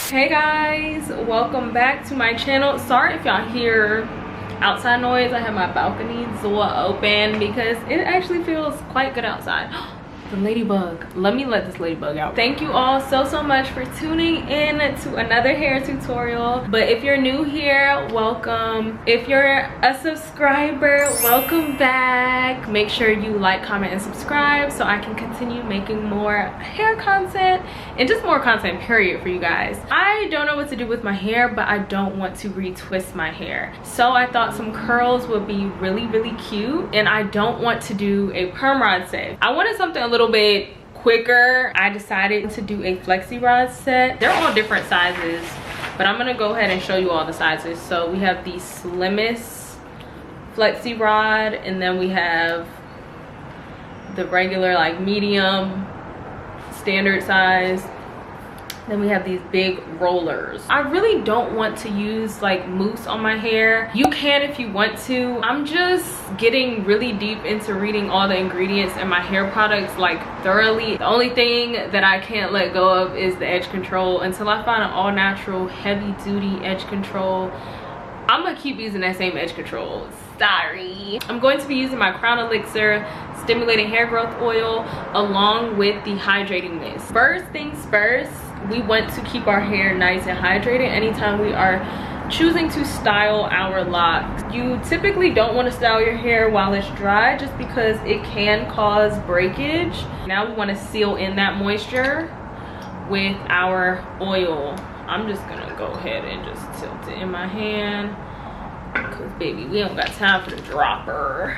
Hey guys, welcome back to my channel. Sorry if y'all hear outside noise. I have my balcony door open because it actually feels quite good outside. The ladybug, let me let this ladybug out. Thank you all so much for tuning in to another hair tutorial. But if you're new here, welcome. If you're a subscriber, welcome back. Make sure you like, comment, and subscribe so I can continue making more hair content and just more content period for you guys. I don't know what to do with my hair, but I don't want to retwist my hair, so I thought some curls would be really cute, and I don't want to do a perm rod set. I wanted something a little bit quicker. I decided to do a flexi rod set. They're all different sizes, but I'm gonna go ahead and show you all the sizes. So we have the slimmest flexi rod, and then we have the regular like medium standard size. Then we have these big rollers. I really don't want to use like mousse on my hair. You can if you want to. I'm just getting really deep into reading all the ingredients in my hair products like thoroughly. The only thing that I can't let go of is the edge control. Until I find an all natural heavy duty edge control, I'm gonna keep using that same edge control. Sorry. I'm going to be using my Crown Elixir stimulating hair growth oil along with the hydrating mist. First things first, we want to keep our hair nice and hydrated anytime we are choosing to style our locks. You typically don't want to style your hair while it's dry just because it can cause breakage. Now we want to seal in that moisture with our oil. I'm just gonna go ahead and just tilt it in my hand because baby, we don't got time for the dropper.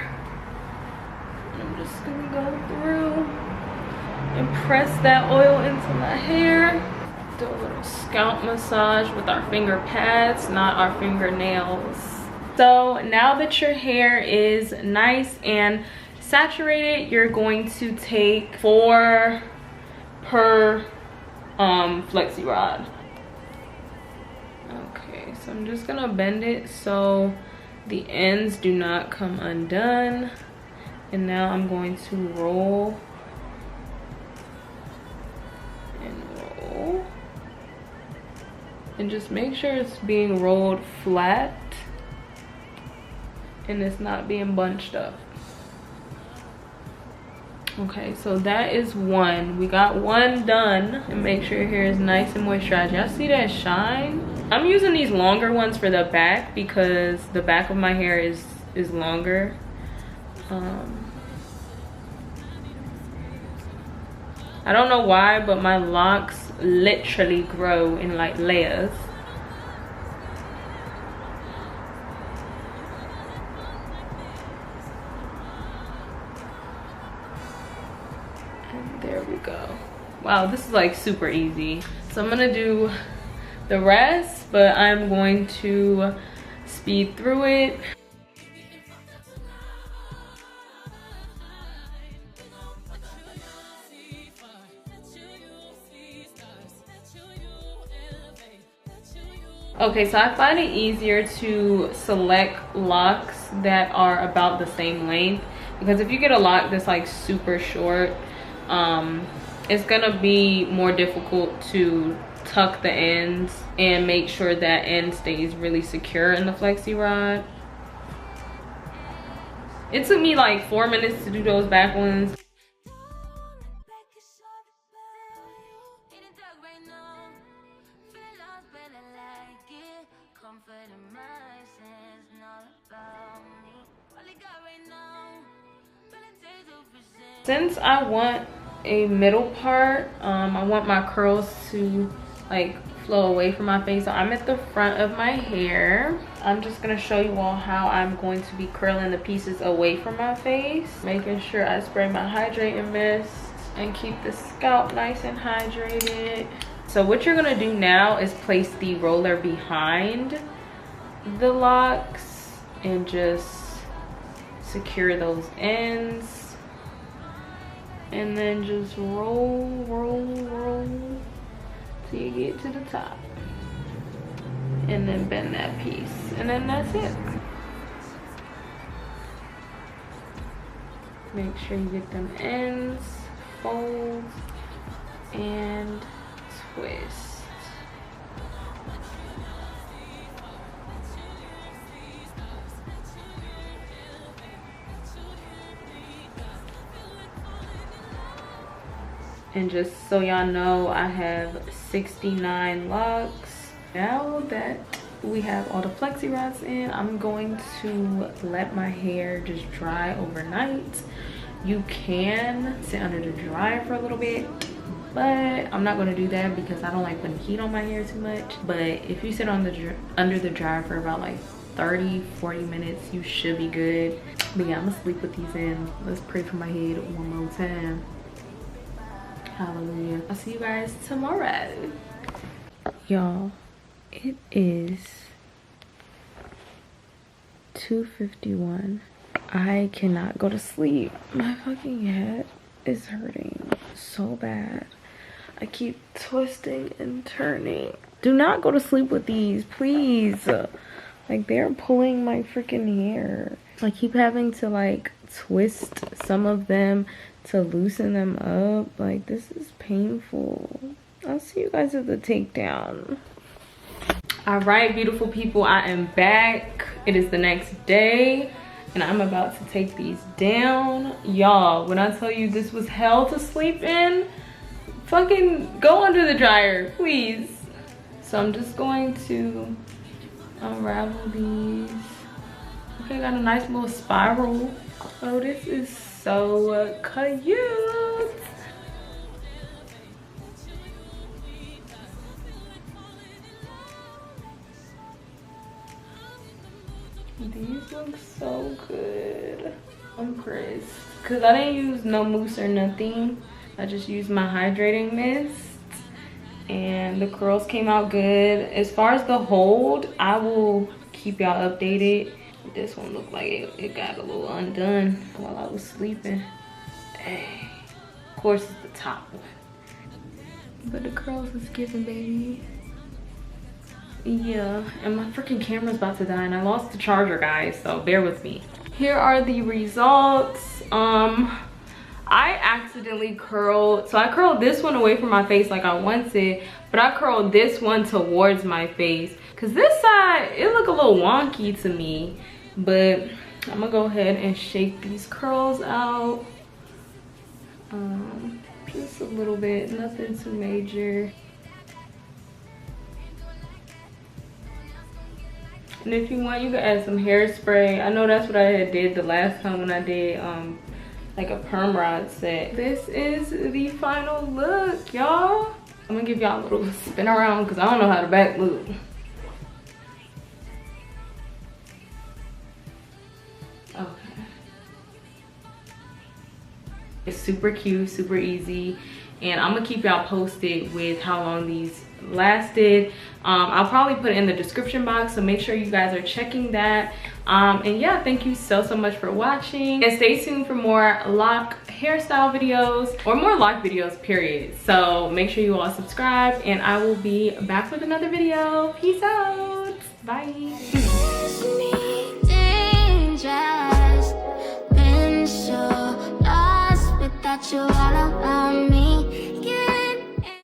I'm just gonna go through and press that oil into my hair. Do a little scalp massage with our finger pads, not our fingernails. So now that your hair is nice and saturated, you're going to take 4 per flexi rod. Okay, so I'm just gonna bend it so the ends do not come undone. And now I'm going to roll and roll. And just make sure it's being rolled flat and it's not being bunched up. Okay, so that is one. We got one done. And make sure your hair is nice and moisturized. Y'all see that shine? I'm using these longer ones for the back because the back of my hair is longer. I don't know why, but my locks literally grow in like layers. And there we go. Wow, this is like super easy. So I'm gonna do the rest, but I'm going to speed through it. Okay, so I find it easier to select locks that are about the same length, because if you get a lock that's like super short, it's gonna be more difficult to tuck the ends and make sure that end stays really secure in the flexi rod. It took me like 4 minutes to do those back ones. Since I want a middle part, I want my curls to like flow away from my face, so I'm at the front of my hair. I'm just gonna show you all how I'm going to be curling the pieces away from my face, making sure I spray my hydrating mist and keep the scalp nice and hydrated. So what you're gonna do now is place the roller behind the locks and just secure those ends, and then just roll till you get to the top, and then bend that piece, and then that's it. Make sure you get them ends, fold, and twist. And just so y'all know, I have 69 locks. Now that we have all the FLEXI rods in, I'm going to let my hair just dry overnight. You can sit under the dryer for a little bit, but I'm not going to do that because I don't like putting heat on my hair too much. But if you sit on the under the dryer for about like 30-40 minutes, you should be good. But yeah, I'm gonna sleep with these in. Let's pray for my head one more time. Hallelujah. I'll see you guys tomorrow. Y'all, it is 2:51. I cannot go to sleep. My fucking head is hurting so bad. I keep twisting and turning. Do not go to sleep with these, please. Like, they're pulling my freaking hair. I keep having to like twist some of them to loosen them up. Like, this is painful. I'll see you guys at the takedown. All right, beautiful people, I am back. It is the next day and I'm about to take these down. Y'all, when I tell you this was hell to sleep in, fucking go under the dryer, please. So I'm just going to unravel these. Okay, got a nice little spiral. Oh, this is so cute. These look so good. I'm impressed because I didn't use no mousse or nothing. I just used my hydrating mist and the curls came out good. As far as the hold, I will keep y'all updated. This one looked like it got a little undone while I was sleeping. Hey, of course it's the top one, but the curls is giving, baby. Yeah, and my freaking camera's about to die and I lost the charger, guys, so bear with me. Here are the results. I accidentally curled, so I curled this one away from my face like I wanted, but I curled this one towards my face because this side, it looked a little wonky to me. But I'm gonna go ahead and shake these curls out. Just a little bit, nothing too major. And if you want, you can add some hairspray. I know that's what I had did the last time when I did like a perm rod set. This is the final look, y'all. I'm gonna give y'all a little spin around because I don't know how the back look. Okay. It's super cute, super easy, and I'm gonna keep y'all posted with how long these lasted. I'll probably put it in the description box, so make sure you guys are checking that. And yeah, thank you so much for watching, and stay tuned for more lock hairstyle videos or more lock videos, period. So make sure you all subscribe and I will be back with another video. Peace out. Bye. Been so lost without you all around me.